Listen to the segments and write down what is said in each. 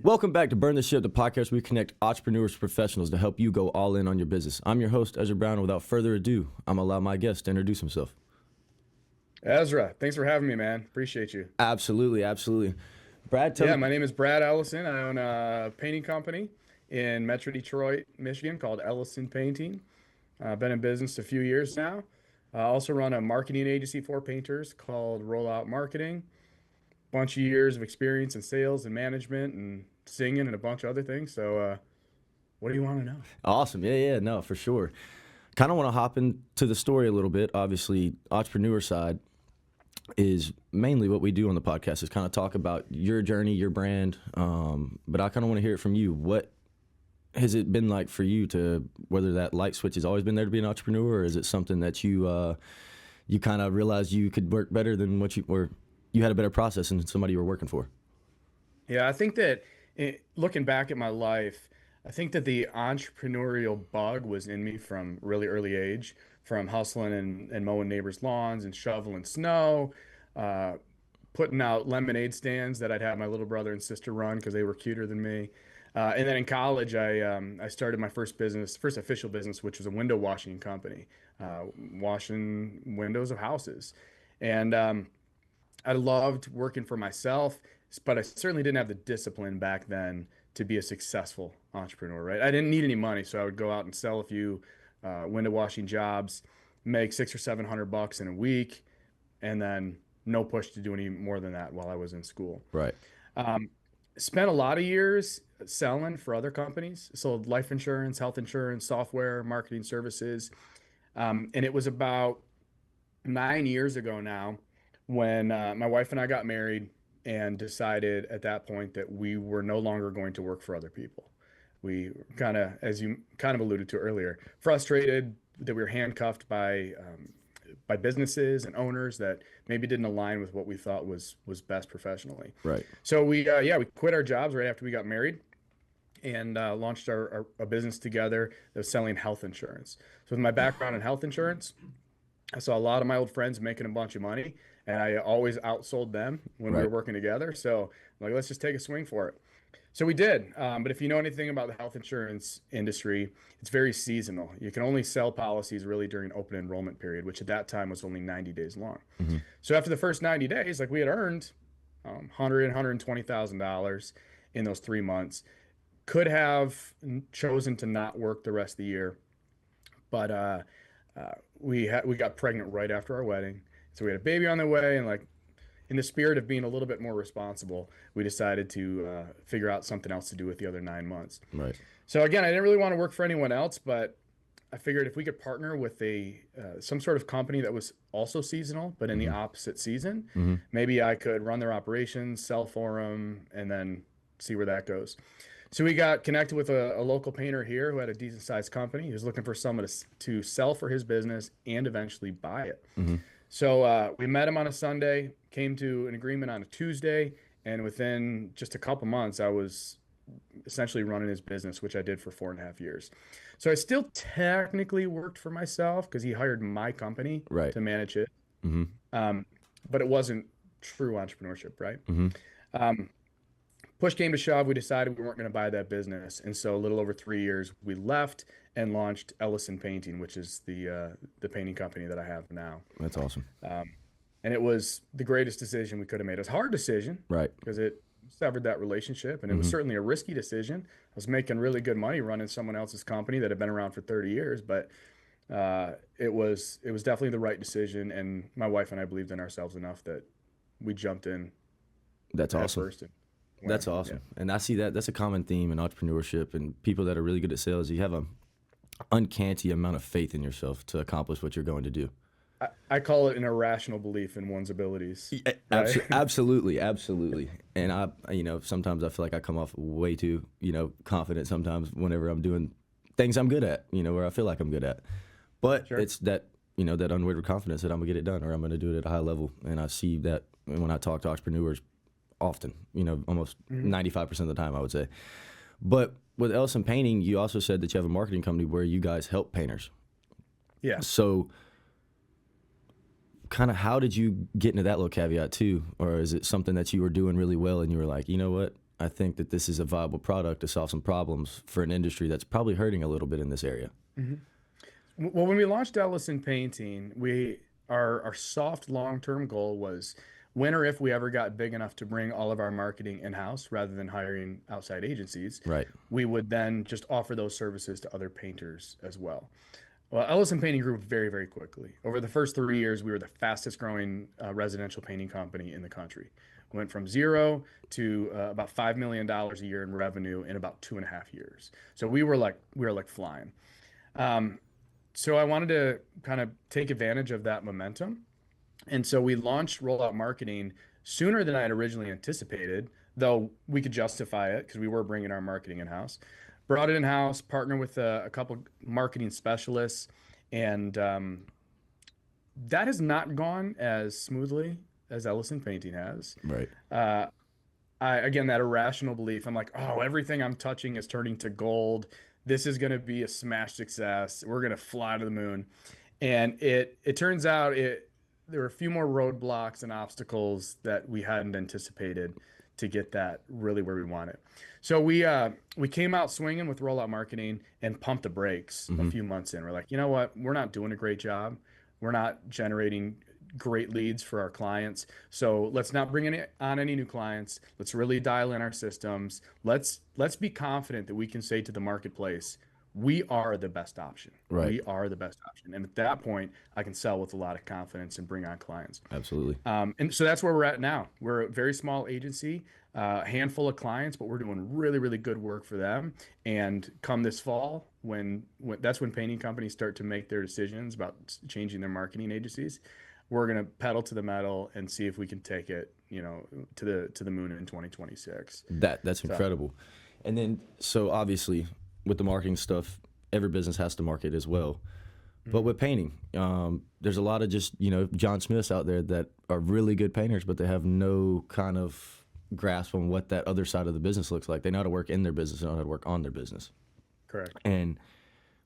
Welcome back to Burn the Ship, the podcast where we connect entrepreneurs to professionals to help you go all in on your business. I'm your host, Ezra Brown, and without further ado, I'm going to allow my guest to introduce himself. Ezra, thanks for having me, man. Appreciate you. Absolutely, absolutely. Brad, tell Yeah, me. my name is Brad Ellison. I own a painting company in Metro Detroit, Michigan called Ellison Painting. I've been in business a few years now. I also run a marketing agency for painters called Rollout Marketing. Bunch of years of experience in sales and management and singing and a bunch of other things. So, what do you want to know? Awesome. Yeah, no, for sure. Kind of want to hop into the story a little bit. Obviously, entrepreneur side is mainly what we do on the podcast is kind of talk about your journey, your brand. But I kind of want to hear it from you. What has it been like for you to, whether that light switch has always been there to be an entrepreneur, or is it something that you kind of realized you could work better than what you were, you had a better process than somebody you were working for? Yeah, I think that looking back at my life, I think that the entrepreneurial bug was in me from really early age, from hustling and mowing neighbors' lawns and shoveling snow, uh, putting out lemonade stands that I'd have my little brother and sister run because they were cuter than me. And then in college, I started my first business, first official business, which was a window washing company, washing windows of houses. And I loved working for myself, but I certainly didn't have the discipline back then to be a successful entrepreneur, right? I didn't need any money, so I would go out and sell a few window washing jobs, make 600 or 700 bucks in a week, and then no push to do any more than that while I was in school. Right. Um, Spent a lot of years selling for other companies, sold life insurance, health insurance, software, marketing services, and it was about 9 years ago now when my wife and I got married and decided at that point that we were no longer going to work for other people. We kind of, as you kind of alluded to earlier, frustrated that we were handcuffed by businesses and owners that maybe didn't align with what we thought was best professionally. Right. So we quit our jobs right after we got married and launched our business together that was selling health insurance. So with my background in health insurance, I saw a lot of my old friends making a bunch of money, and I always outsold them when we were Right. working together. So I'm like, let's just take a swing for it. So we did. But if you know anything about the health insurance industry, it's very seasonal. You can only sell policies really during open enrollment period, which at that time was only 90 days long. Mm-hmm. So after the first 90 days, like we had earned $120,000 in those 3 months, could have chosen to not work the rest of the year, but we got pregnant right after our wedding, so we had a baby on the way, and like in the spirit of being a little bit more responsible, we decided to figure out something else to do with the other 9 months. Right. So again, I didn't really want to work for anyone else, but I figured if we could partner with a some sort of company that was also seasonal, but in the opposite season, Mm-hmm. maybe I could run their operations, sell for them, and then see where that goes. So we got connected with a local painter here who had a decent sized company. He was looking for someone to sell for his business and eventually buy it. Mm-hmm. So we met him on a Sunday, came to an agreement on a Tuesday, and within just a couple months, I was essentially running his business, which I did for 4.5 years. So I still technically worked for myself because he hired my company Right. to manage it. Mm-hmm. But it wasn't true entrepreneurship, right? Mm-hmm. Um, Push came to shove, we decided we weren't going to buy that business, and so a little over 3 years, we left and launched Ellison Painting, which is the painting company that I have now. That's awesome. And it was the greatest decision we could have made. It was a hard decision Right. because it severed that relationship, and it was Mm-hmm. certainly a risky decision. I was making really good money running someone else's company that had been around for 30 years, but it was definitely the right decision, and my wife and I believed in ourselves enough that we jumped in That's head awesome. first. And That's went. awesome. And I see that's a common theme in entrepreneurship and people that are really good at sales. You have a uncanny amount of faith in yourself to accomplish what you're going to do. I call it an irrational belief in one's abilities. Absolutely, absolutely. And sometimes I feel like I come off way too, confident sometimes whenever I'm doing things I'm good at, where I feel like I'm good at. But Sure. it's that, that unwavering confidence that I'm gonna get it done or I'm gonna do it at a high level. And I see that when I talk to entrepreneurs often, almost 95% of the time, I would say. But with Ellison Painting, you also said that you have a marketing company where you guys help painters. Yeah. So kind of how did you get into that little caveat too? Or is it something that you were doing really well and you were like, you know what, I think that this is a viable product to solve some problems for an industry that's probably hurting a little bit in this area. Well, when we launched Ellison Painting, our soft long-term goal was when or if we ever got big enough to bring all of our marketing in-house rather than hiring outside agencies, Right. we would then just offer those services to other painters as well. Well, Ellison Painting grew very, very quickly. Over the first 3 years, we were the fastest growing residential painting company in the country. We went from zero to about $5 million a year in revenue in about 2.5 years. So we were like flying. Um, so I wanted to kind of take advantage of that momentum. And so we launched rollout marketing sooner than I had originally anticipated, though we could justify it because we were bringing our marketing in house. Brought it in house, partnered with a couple marketing specialists, and that has not gone as smoothly as Ellison Painting has. Right. Uh, again, that irrational belief. I'm like, oh, everything I'm touching is turning to gold. This is going to be a smash success. We're going to fly to the moon. And it turns out there were a few more roadblocks and obstacles that we hadn't anticipated to get that really where we want it. So we came out swinging with rollout marketing and pumped the brakes a few months in. We're like, you know what? We're not doing a great job. We're not generating great leads for our clients. So let's not bring on any new clients. Let's really dial in our systems. Let's be confident that we can say to the marketplace, we are the best option. Right. We are the best option. And at that point, I can sell with a lot of confidence and bring on clients. Absolutely. And so that's where we're at now. We're a very small agency, a handful of clients, but we're doing really, really good work for them. And come this fall, when that's when painting companies start to make their decisions about changing their marketing agencies, we're going to pedal to the metal and see if we can take it, to the moon in 2026. That's incredible. And then, so obviously, with the marketing stuff, every business has to market as well. But with painting, there's a lot of just, John Smiths out there that are really good painters, but they have no kind of grasp on what that other side of the business looks like. They know how to work in their business, they know how to work on their business. Correct. And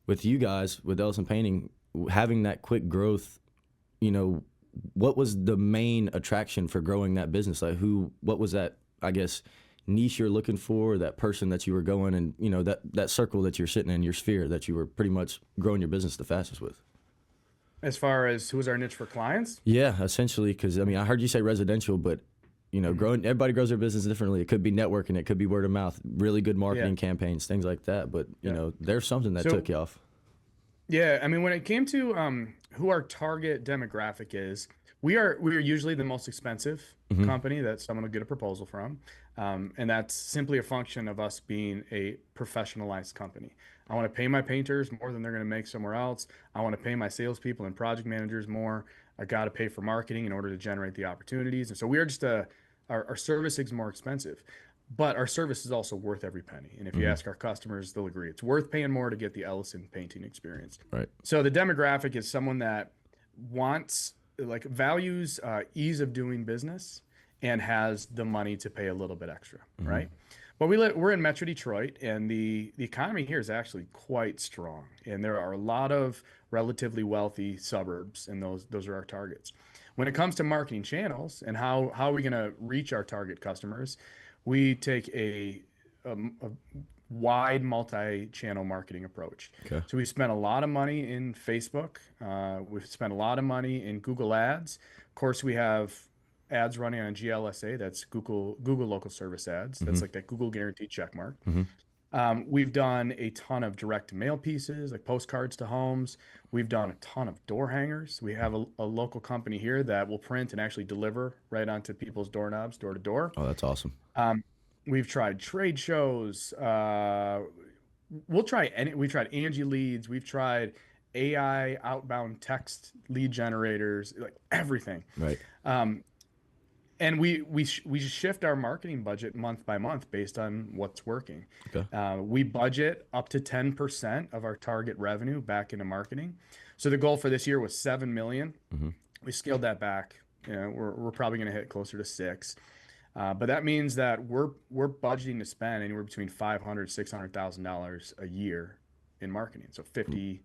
with you guys, with Ellison Painting, having that quick growth, what was the main attraction for growing that business? Like what was that, I guess, niche you're looking for, that person that you were going and, that circle that you're sitting in, your sphere that you were pretty much growing your business the fastest with? As far as who's our niche for clients? Yeah, essentially, because, I heard you say residential, but, growing, everybody grows their business differently. It could be networking, it could be word of mouth, really good marketing campaigns, things like that. But, there's something that took you off. Yeah, when it came to who our target demographic is, we are usually the most expensive company that someone will get a proposal from, and that's simply a function of us being a professionalized company. I want to pay my painters more than they're going to make somewhere else. I want to pay my salespeople and project managers more. I got to pay for marketing in order to generate the opportunities, and so we are just our service is more expensive. But our service is also worth every penny. And if you ask our customers, they'll agree. It's worth paying more to get the Ellison Painting experience. Right. So the demographic is someone that values ease of doing business and has the money to pay a little bit extra, right? But we're in Metro Detroit, and the economy here is actually quite strong. And there are a lot of relatively wealthy suburbs, and those are our targets. When it comes to marketing channels and how are we going to reach our target customers, we take a wide multi-channel marketing approach. Okay. So we spent a lot of money in Facebook. We've spent a lot of money in Google Ads. Of course, we have ads running on GLSA. That's Google Local Service Ads. That's like that Google guaranteed check mark. We've done a ton of direct mail pieces, like postcards to homes. We've done a ton of door hangers. We have a local company here that will print and actually deliver right onto people's doorknobs, door to door. Oh, that's awesome. We've tried trade shows. We've tried Angie Leads. We've tried AI outbound text lead generators, like everything. Right. And we shift our marketing budget month by month based on what's working. Okay. We budget up to 10% of our target revenue back into marketing. So the goal for this year was 7 million. We scaled that back. We're probably going to hit closer to 6. But that means that we're budgeting to spend anywhere between $500,000-$600,000 a year in marketing. So 50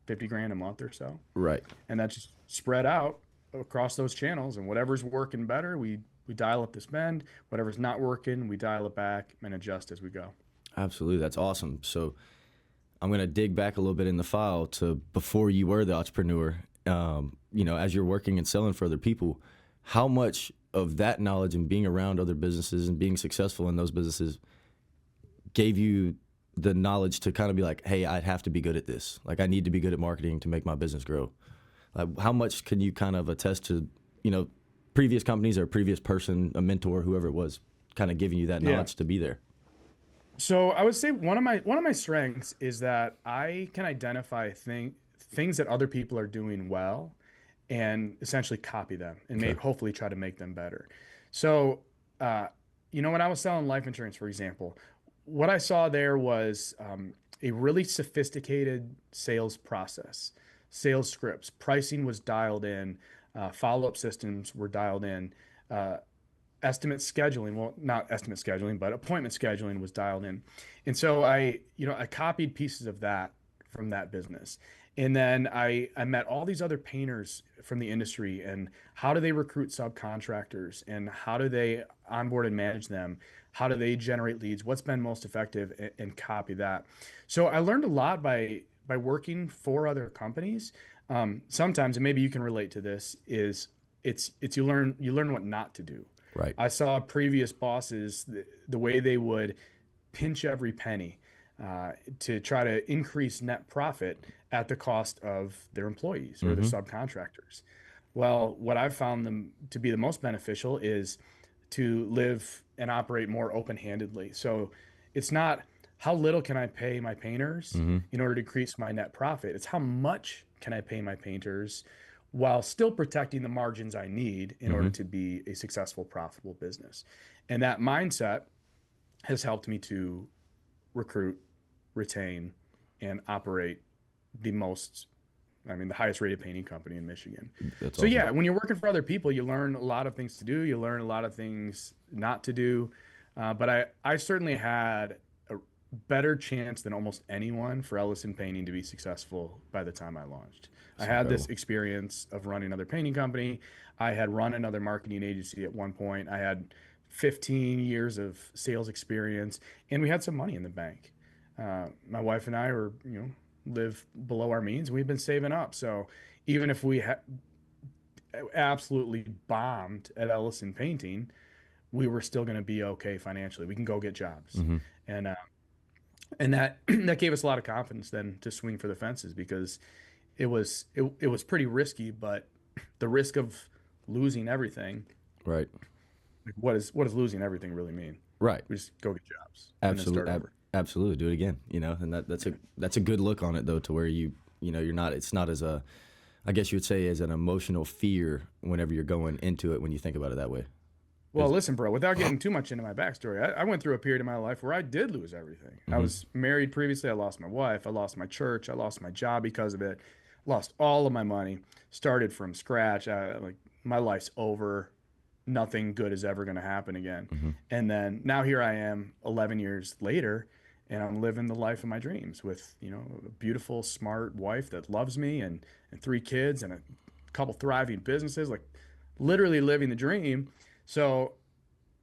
grand a month or so. Right. And that's just spread out across those channels, and whatever's working better, we We dial up the spend. Whatever's not working, we dial it back and adjust as we go. Absolutely. That's awesome. So I'm going to dig back a little bit in the file to before you were the entrepreneur. As you're working and selling for other people, how much of that knowledge and being around other businesses and being successful in those businesses gave you the knowledge to kind of be like, hey, I'd have to be good at this. Like, I need to be good at marketing to make my business grow. Like, how much can you kind of attest to, previous companies or previous person, a mentor, whoever it was, kind of giving you that knowledge to be there? So I would say one of my strengths is that I can identify things that other people are doing well and essentially copy them and hopefully try to make them better. So, when I was selling life insurance, for example, what I saw there was a really sophisticated sales process, sales scripts, pricing was dialed in, follow-up systems were dialed in, estimate scheduling, well, not estimate scheduling, but appointment scheduling was dialed in. And so I copied pieces of that from that business. And then I met all these other painters from the industry, and how do they recruit subcontractors, and how do they onboard and manage them? How do they generate leads? What's been most effective, and copy that. So I learned a lot by working for other companies. Sometimes, and maybe you can relate to this, is it's you learn what not to do. Right. I saw previous bosses, the way they would pinch every penny to try to increase net profit at the cost of their employees or their subcontractors. Well, what I've found them to be the most beneficial is to live and operate more open-handedly. So it's not how little can I pay my painters in order to increase my net profit. It's how much can I pay my painters while still protecting the margins I need in order to be a successful, profitable business. And that mindset has helped me to recruit, retain, and operate the highest rated painting company in Michigan. That's so awesome. Yeah, when you're working for other people, you learn a lot of things to do. You learn a lot of things not to do. But I certainly had a better chance than almost anyone for Ellison Painting to be successful by the time I launched. I had this experience of running another painting company. I had run another marketing agency at one point. I had 15 years of sales experience, and we had some money in the bank. My wife and I were, live below our means. We've been saving up. So even if we absolutely bombed at Ellison Painting, we were still going to be okay financially. We can go get jobs. And that that gave us a lot of confidence then to swing for the fences, because it was pretty risky, but the risk of losing everything. Right. Like, what does losing everything really mean? Right. We just go get jobs. Absolutely. And then start over. Absolutely. Do it again. And that's a good look on it, though, to where you're not, it's not as I guess you would say, as an emotional fear whenever you're going into it, when you think about it that way. Well, listen, bro, without getting too much into my backstory, I went through a period in my life where I did lose everything. I was married previously. I lost my wife. I lost my church. I lost my job because of it. Lost all of my money. Started from scratch. My life's over. Nothing good is ever going to happen again. And then now here I am 11 years later, and I'm living the life of my dreams with, a beautiful, smart wife that loves me, and 3 kids and a couple thriving businesses, like literally living the dream. So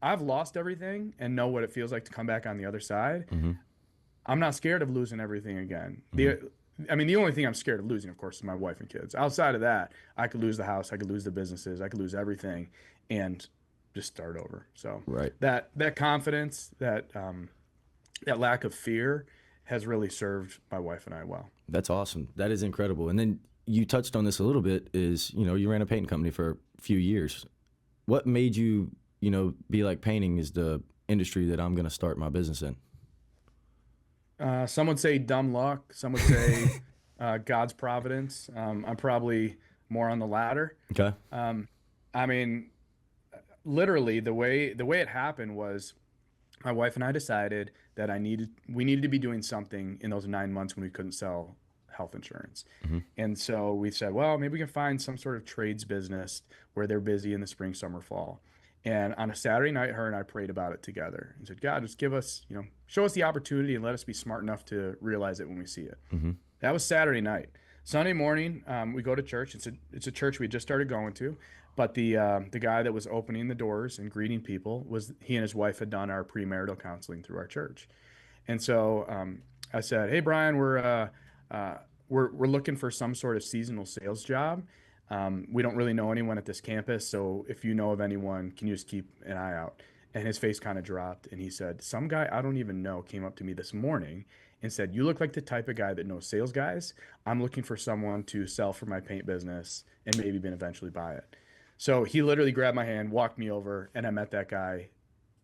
I've lost everything and know what it feels like to come back on the other side. I'm not scared of losing everything again. The only thing I'm scared of losing, of course, is my wife and kids. Outside of that, I could lose the house, I could lose the businesses, I could lose everything, and just start over. So that confidence, that lack of fear has really served my wife and I well. That's awesome. That is incredible. And then you touched on this a little bit, is, you ran a painting company for a few years. What made you, be like, painting is the industry that I'm going to start my business in? Some would say dumb luck. Some would say God's providence. I'm probably more on the latter. Okay. Literally, the way it happened was, my wife and I decided that we needed to be doing something in those 9 months when we couldn't sell health insurance. And so we said, well, maybe we can find some sort of trades business where they're busy in the spring, summer, fall. And on a Saturday night, her and I prayed about it together and said, God, just give us, show us the opportunity and let us be smart enough to realize it when we see it. That was Saturday night. Sunday morning, we go to church. It's a church we just started going to. But the guy that was opening the doors and greeting people was he and his wife had done our premarital counseling through our church. And so I said, "Hey, Brian, we're looking for some sort of seasonal sales job. We don't really know anyone at this campus, so if you know of anyone, can you just keep an eye out?" And his face kind of dropped, and he said, "Some guy I don't even know came up to me this morning and said, 'You look like the type of guy that knows sales guys. I'm looking for someone to sell for my paint business and maybe even eventually buy it.'" So he literally grabbed my hand, walked me over, and I met that guy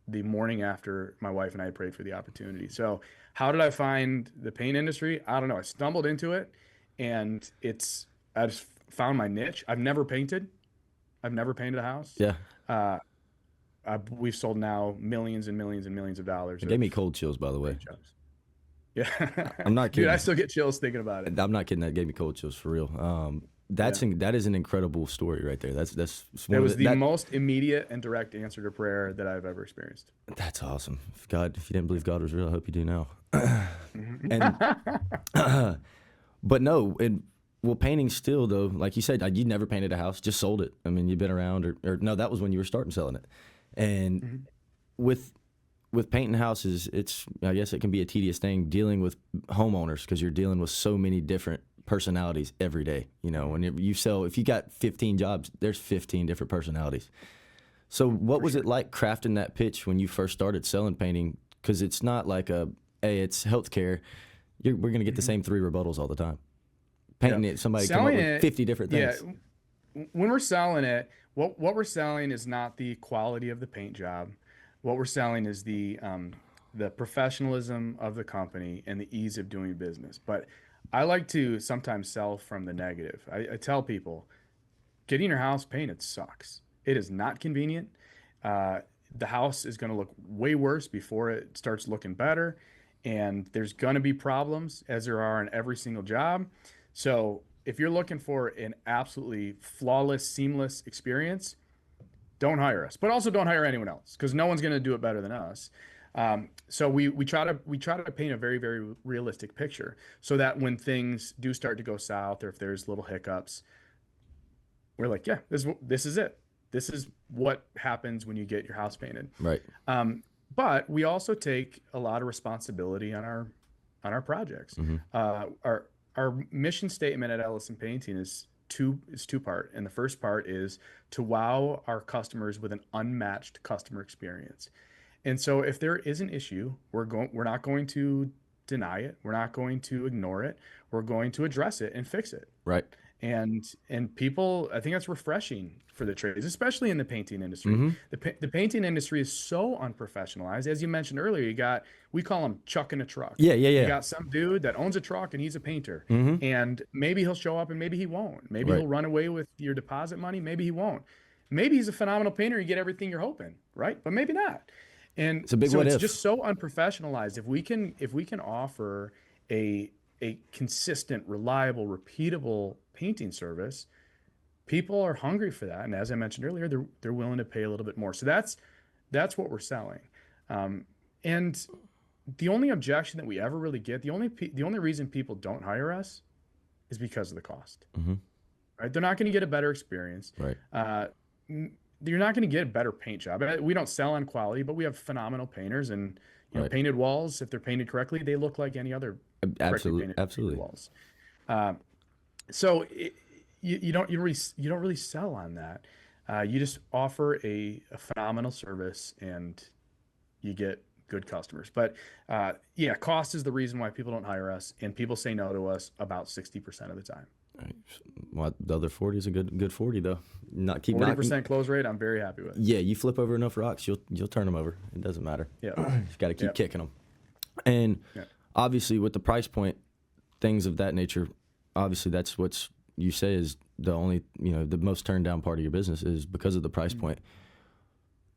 the morning after my wife and I had prayed for the opportunity. So how did I find the paint industry? I don't know. I stumbled into it, and I just found my niche. I've never painted. I've never painted a house. Yeah. Uh, we've sold now millions and millions and millions of dollars It of gave me cold chills, by the way. paint jobs. Yeah. I'm not Dude, I kidding. still get chills thinking about it. I'm not kidding. That gave me cold chills for real. Yeah. That is an incredible story right there. That's It one was of the most immediate and direct answer to prayer that I've ever experienced. that's awesome. If you didn't believe God was real, I hope you do now. And Mhm. but no, well, painting still though, like you said, you never painted a house, just sold it. I mean, you've been around, or no, that was when you were starting selling it. And Mhm. with painting houses, I guess it can be a tedious thing dealing with homeowners because you're dealing with so many different personalities every day. You know, when you sell, if you got 15 jobs, there's 15 different personalities. So what For was it sure. like crafting that pitch when you first started selling painting? Because it's not like hey, it's healthcare. We're going to get the Mhm. same 3 rebuttals all the time. Yeah. Painting it, somebody come up Selling with it, 50 different yeah. things. When we're selling it, what we're selling is not the quality of the paint job. What we're selling is the professionalism of the company and the ease of doing business. But I like to sometimes sell from the negative. I tell people, getting your house painted sucks. It is not convenient. Uh, the house is going to look way worse before it starts looking better. And there's going to be problems as there are in every single job. So if you're looking for an absolutely flawless, seamless experience, don't hire us, but also don't hire anyone else because no one's going to do it better than us. So we try to paint a very very realistic picture so that when things do start to go south or if there's little hiccups, we're like, yeah, this is it. This is what happens when you get your house painted. Right. Um, but we also take a lot of responsibility on our projects. Hmm. Our mission statement at Ellison Painting is two part, and the first part is to wow our customers with an unmatched customer experience. And so if there is an issue, we're not going to deny it. We're not going to ignore it. We're going to address it and fix it. Right. And people, I think that's refreshing for the trades, especially in the painting industry. Hmm. The painting industry is so unprofessionalized. As you mentioned earlier, we call them chuck in a truck. Yeah. Yeah. You Yeah. got some dude that owns a truck and he's a painter, Hmm. and maybe he'll show up and maybe he won't. Maybe Right. he'll run away with your deposit money. Maybe he won't. Maybe he's a phenomenal painter. You get everything you're hoping, right? But maybe not. And It's a big so what it's if. just so unprofessionalized. If we can offer a consistent, reliable, repeatable painting service, people are hungry for that. And as I mentioned earlier, they're willing to pay a little bit more. So that's what we're selling. And the only objection that we ever really get, the only reason people don't hire us is because of the cost. Hmm. Right? They're not going to get a better experience. Right. Uh, you're not going to get a better paint job. We don't sell on quality, but we have phenomenal painters, and Right. painted walls, if they're painted correctly, they look like any other correctly Absolutely. painted Absolutely. walls. Uh, so you don't really sell on that. You just offer a phenomenal service, and you get good customers. But yeah, cost is the reason why people don't hire us, and people say no to us about 60% of the time. Right. Well, the other 40 is a good 40 though. Not keep knocking. 40% close rate, I'm very happy with. Yeah, you flip over enough rocks, you'll turn them over. It doesn't matter. Yeah, Just got to keep yeah, kicking them. And yeah. obviously, with the price point, things of that nature, obviously that's what's you say is the only the most turned down part of your business is because of the price point.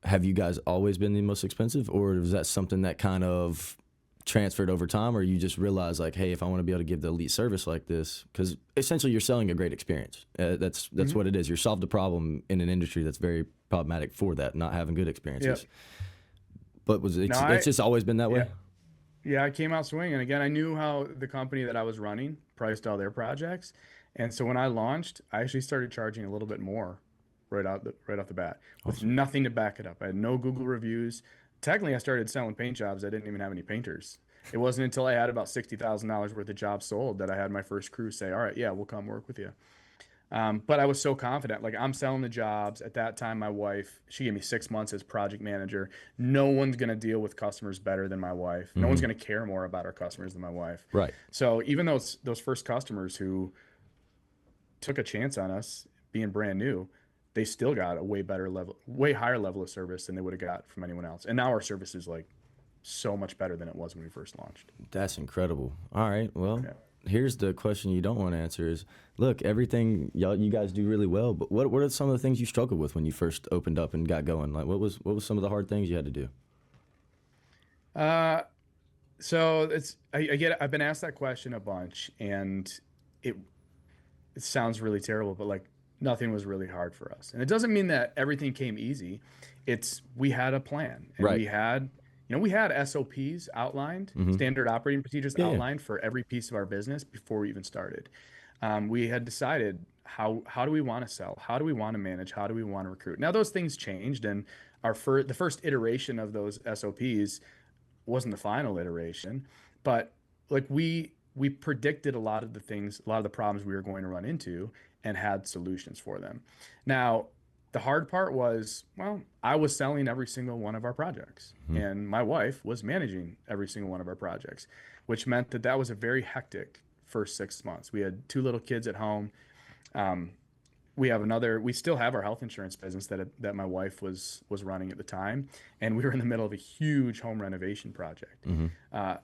Have you guys always been the most expensive, or is that something that kind of transferred over time, or you just realize like, hey, if I want to be able to give the elite service like this, because essentially you're selling a great experience. That's Mhm. what it is. You're solved a problem in an industry that's very problematic for that, not having good experiences. Yep. But No, it's just always been that yeah, way? yeah, I came out swinging. Again, I knew how the company that I was running priced all their projects. And so when I launched, I actually started charging a little bit more right off the bat with Awesome. nothing to back it up. I had no Google reviews. Technically, I started selling paint jobs. I didn't even have any painters. It wasn't until I had about $60,000 worth of jobs sold that I had my first crew say, "All right, yeah, we'll come work with you." But I was so confident. Like I'm selling the jobs. At that time, my wife, she gave me 6 months as project manager. No one's going to deal with customers better than my wife. No one's Hmm. going to care more about our customers than my wife. Right. So even those first customers who took a chance on us being brand new, they still got a way better level, way higher level of service than they would have got from anyone else. And now our service is like so much better than it was when we first launched. That's incredible. All right. Well, Yeah. here's the question you don't want to answer is, look, everything you guys do really well, but what are some of the things you struggled with when you first opened up and got going? Like what was some of the hard things you had to do? Uh, so I've been asked that question a bunch, and it it sounds really terrible, but like nothing was really hard for us. And it doesn't mean that everything came easy. It's we had a plan and Right. we had SOPs outlined, Hmm. standard operating procedures Yeah, yeah. outlined for every piece of our business before we even started. We had decided how do we want to sell? How do we want to manage? How do we want to recruit? Now those things changed, and the first iteration of those SOPs wasn't the final iteration, but like we predicted a lot of the things, a lot of the problems we were going to run into and had solutions for them. Now, the hard part was, well, I was selling every single one of our projects Hmm. and my wife was managing every single one of our projects, which meant that that was a very hectic first 6 months. We had two little kids at home. Um, we still have our health insurance business that my wife was running at the time, and we were in the middle of a huge home renovation project. Hmm. Uh,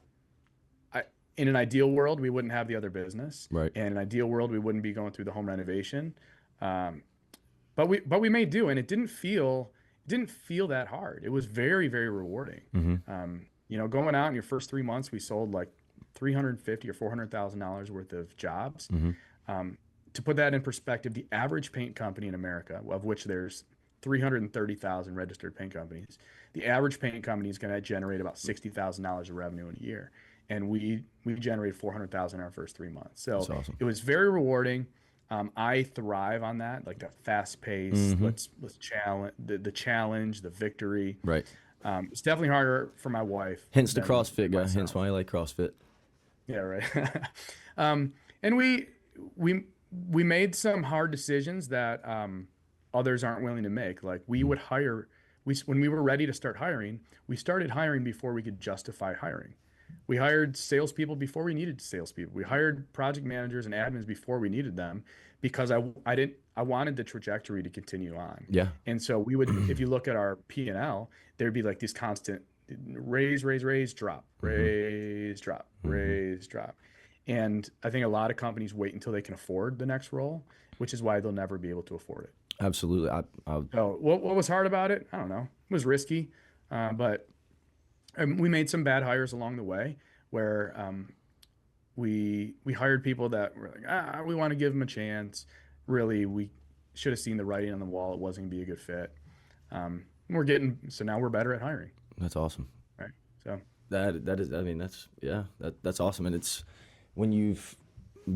in an ideal world, we wouldn't have the other business, Right. and in an ideal world, we wouldn't be going through the home renovation. Um, but we made do, and it didn't feel that hard. It was very very rewarding. Hmm. Going out in your first 3 months, we sold like 350 or $400,000 worth of jobs. Hmm. Um, to put that in perspective, the average paint company in America, of which there's 330,000 registered paint companies, the average paint company is going to generate about $60,000 of revenue in a year, and we generated 400,000 in our first 3 months. So That's awesome. it was very rewarding. I thrive on that, like that fast pace. Hmm. Let's challenge the challenge, the victory. Right. It's definitely harder for my wife Hence the than CrossFit guy. Hence myself. why I like CrossFit. Yeah, right. And we we made some hard decisions that others aren't willing to make. Like we Mhm. would hire, when we were ready to start hiring, we started hiring before we could justify hiring. We hired salespeople before we needed salespeople. We hired project managers and admins before we needed them because I wanted the trajectory to continue on. Yeah. And so we would, if you look at our P&L, there'd be like these constant raise, drop, Hmm. raise, drop, Hmm. raise, drop. And I think a lot of companies wait until they can afford the next role, which is why they'll never be able to afford it. Absolutely. I So what was hard about it? I don't know. It was risky, but we made some bad hires along the way where we hired people that were like, we want to give them a chance. Really, we should have seen the writing on the wall. It wasn't gonna be a good fit. So now we're better at hiring, That's awesome. right? So That is. I mean, that's yeah. That's awesome. And it's when you've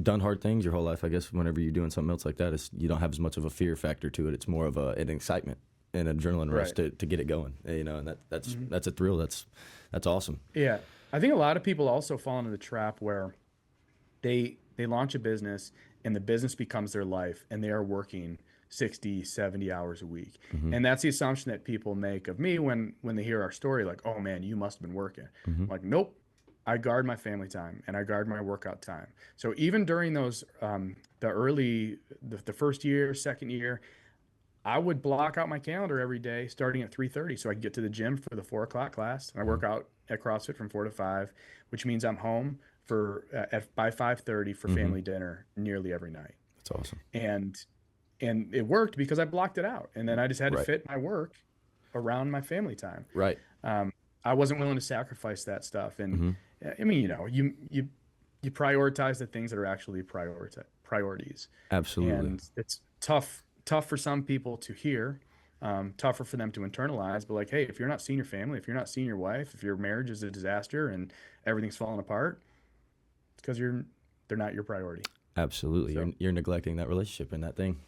done hard things your whole life. I guess whenever you're doing something else like that, you don't have as much of a fear factor to it. It's more of an excitement and adrenaline rush right. to get it going. And that's Mhm. that's a thrill. That's awesome. Yeah, I think a lot of people also fall into the trap where they launch a business and the business becomes their life and they are working 60, 70 hours a week. Hmm. And that's the assumption that people make of me when they hear our story, like, oh man, you must have been working. Hmm. I'm like, nope. I guard my family time and I guard my workout time. So even during those the first year, second year, I would block out my calendar every day starting at 3:30 so I could get to the gym for the 4 o'clock class. And I work out at CrossFit from 4 to 5, which means I'm home by 5:30 for Hmm. family dinner nearly every night. That's awesome. And it worked because I blocked it out. And then I just had to Right. fit my work around my family time. Right. Um, I wasn't willing to sacrifice that stuff. And Hmm. I mean, you prioritize the things that are actually priorities. Absolutely. And it's tough for some people to hear, tougher for them to internalize. But like, hey, if you're not seeing your family, if you're not seeing your wife, if your marriage is a disaster and everything's falling apart, it's because they're not your priority. Absolutely. So You're neglecting that relationship and that thing.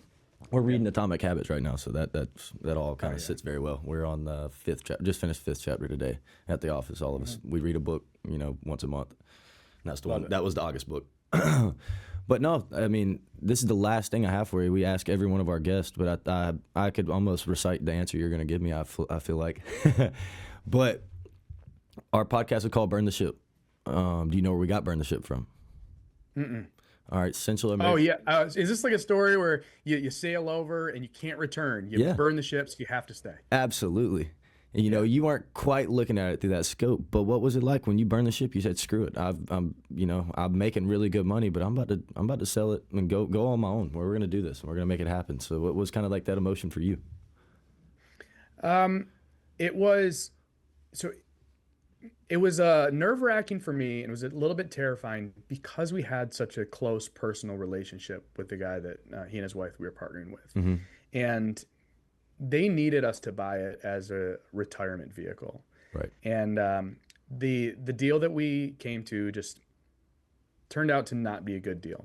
We're reading Atomic Habits right now, so that all kind of yeah. sits very well. We're on the fifth chapter, just finished fifth chapter today at the office. All of us, we read a book, once a month. And that's the Love one. it. That was the August book. But no, I mean, this is the last thing I have for you. We ask every one of our guests, but I could almost recite the answer you're going to give me. I feel like, but our podcast is called Burn the Ship. Do you know where we got Burn the Ship from? Mm-mm. All right, Central America. Oh yeah, is this like a story where you sail over and you can't return? You Yeah. burn the ships, you have to stay. Absolutely. And, you weren't quite looking at it through that scope, but what was it like when you burned the ship? You said, "Screw it, I'm making really good money, but I'm about to sell it and go on my own. We're going to do this. And we're going to make it happen." So, what was kind of like that emotion for you? It was so it was nerve-wracking for me, and it was a little bit terrifying because we had such a close personal relationship with the guy that he and his wife we were partnering with, and they needed us to buy it as a retirement vehicle. Right. And the deal that we came to just turned out to not be a good deal.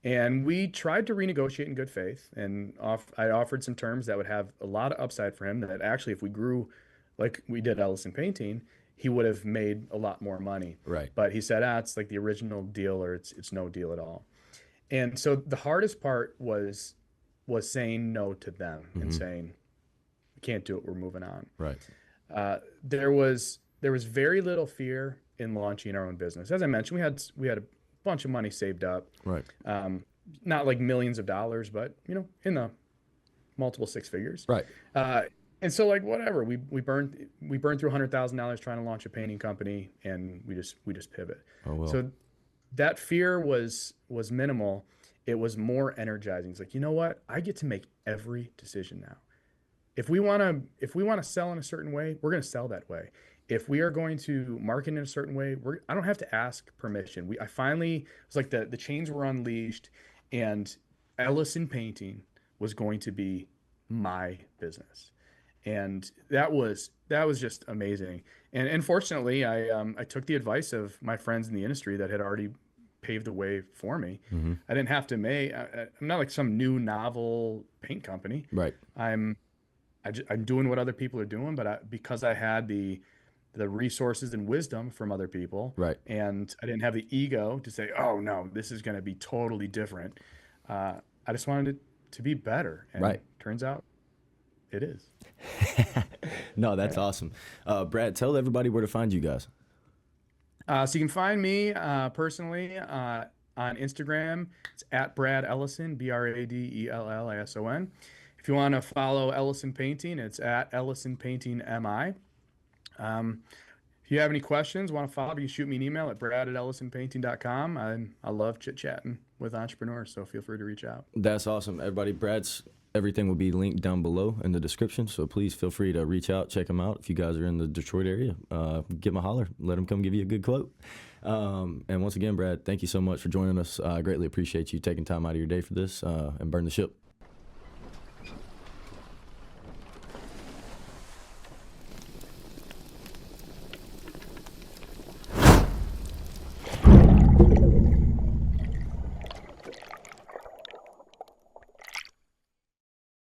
And we tried to renegotiate in good faith, and I offered some terms that would have a lot of upside for him, that actually if we grew like we did Ellison Painting, he would have made a lot more money. Right. But he said, it's like the original deal, or it's no deal at all. And so the hardest part was saying no to them and saying, we can't do it, we're moving on. Right. There was very little fear in launching our own business. As I mentioned, we had a bunch of money saved up. Right. Not like millions of dollars, but in the multiple six figures. Right. And so like whatever, we burned through $100,000 trying to launch a painting company, and we just pivot. Oh well. So that fear was minimal. It was more energizing. It's like, you know what? I get to make every decision now. If we want to sell in a certain way, we're going to sell that way. If we are going to market in a certain way, I don't have to ask permission. I finally, it's like the chains were unleashed, and Ellison Painting was going to be my business. And that was just amazing. And fortunately, I took the advice of my friends in the industry that had already paved the way for me. I didn't have to I'm not like some new novel paint company. Right. I'm doing what other people are doing, but because I had the resources and wisdom from other people, Right. and I didn't have the ego to say, oh no, this is going to be totally different. I just wanted it to be better. And Right. turns out it is. No, that's awesome. Brad, tell everybody where to find you guys. So you can find me personally on Instagram. It's at Brad Ellison, BradEllison. If you want to follow Ellison Painting, it's at Ellison Painting MI. If you have any questions, want to follow, you can shoot me an email at brad@ellisonpainting.com. I love chit-chatting with entrepreneurs, so feel free to reach out. That's awesome. Everybody, Brad's everything will be linked down below in the description, so please feel free to reach out, check him out. If you guys are in the Detroit area, give him a holler. Let him come give you a good quote. And once again, Brad, thank you so much for joining us. I greatly appreciate you taking time out of your day for this, and burn the ship.